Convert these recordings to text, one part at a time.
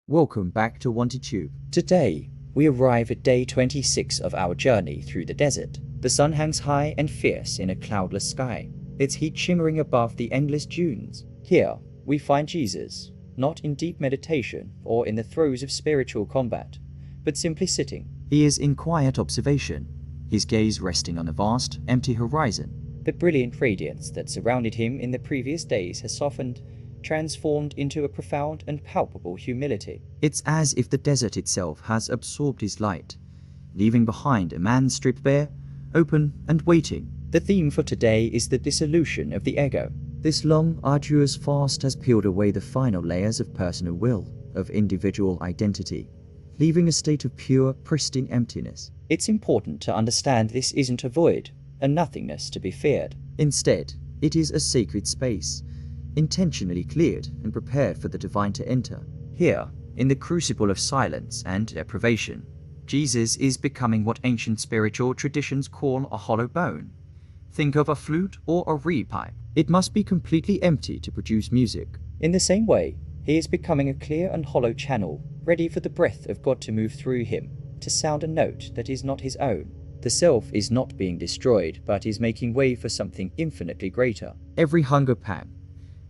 Welcome back to quietude. Today, we arrive at day 26 of our journey through the desert. The sun hangs high and fierce in a cloudless sky, its heat shimmering above the endless dunes. Here, we find Jesus, not in deep meditation or in the throes of spiritual combat, but simply sitting. He is in quiet observation, his gaze resting on a vast, empty horizon. The brilliant radiance that surrounded him in the previous days has softened, transformed into a profound and palpable humility. It's as if the desert itself has absorbed his light, leaving behind a man stripped bare, open and waiting. The theme for today is the dissolution of the ego. This long, arduous fast has peeled away the final layers of personal will, of individual identity, leaving a state of pure, pristine emptiness. It's important to understand this isn't a void, a nothingness to be feared. Instead, it is a sacred space, intentionally cleared and prepared for the divine to enter. Here, in the crucible of silence and deprivation, Jesus is becoming what ancient spiritual traditions call a hollow bone. Think of a flute or a reed pipe. It must be completely empty to produce music. In the same way, he is becoming a clear and hollow channel, ready for the breath of God to move through him, to sound a note that is not his own. The self is not being destroyed, but is making way for something infinitely greater. Every hunger pang,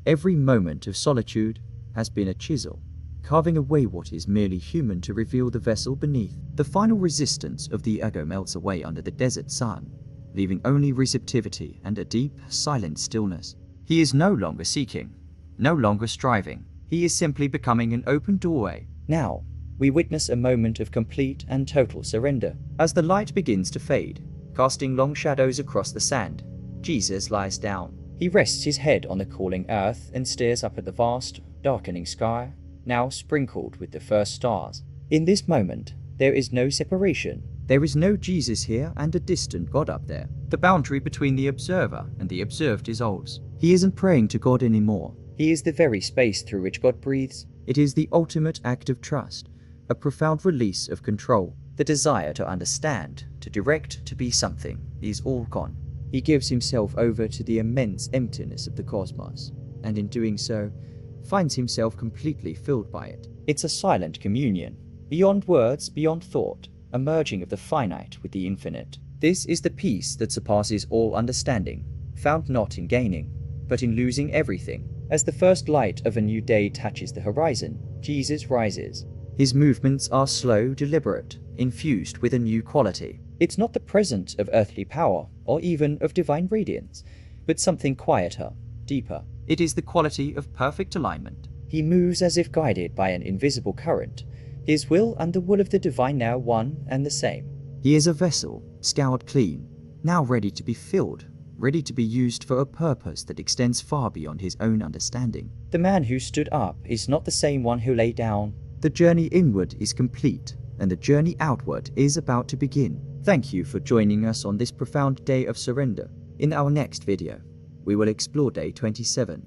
every moment of solitude has been a chisel, carving away what is merely human to reveal the vessel beneath. The final resistance of the ego melts away under the desert sun, leaving only receptivity and a deep, silent stillness. He is no longer seeking, no longer striving. He is simply becoming an open doorway. Now, we witness a moment of complete and total surrender. As the light begins to fade, casting long shadows across the sand, Jesus lies down. He rests his head on the cooling earth and stares up at the vast, darkening sky, now sprinkled with the first stars. In this moment, there is no separation. There is no Jesus here and a distant God up there. The boundary between the observer and the observed dissolves. He isn't praying to God anymore. He is the very space through which God breathes. It is the ultimate act of trust, a profound release of control. The desire to understand, to direct, to be something is all gone. He gives himself over to the immense emptiness of the cosmos, and in doing so, finds himself completely filled by it. It's a silent communion, beyond words, beyond thought, a merging of the finite with the infinite. This is the peace that surpasses all understanding, found not in gaining, but in losing everything. As the first light of a new day touches the horizon, Jesus rises. His movements are slow, deliberate, infused with a new quality. It's not the presence of earthly power, or even of divine radiance, but something quieter, deeper. It is the quality of perfect alignment. He moves as if guided by an invisible current, his will and the will of the divine now one and the same. He is a vessel, scoured clean, now ready to be filled, ready to be used for a purpose that extends far beyond his own understanding. The man who stood up is not the same one who lay down. The journey inward is complete, and the journey outward is about to begin. Thank you for joining us on this profound day of surrender. In our next video, we will explore day 27,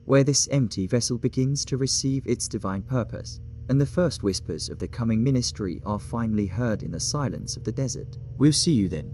where this empty vessel begins to receive its divine purpose, and the first whispers of the coming ministry are finally heard in the silence of the desert. We'll see you then.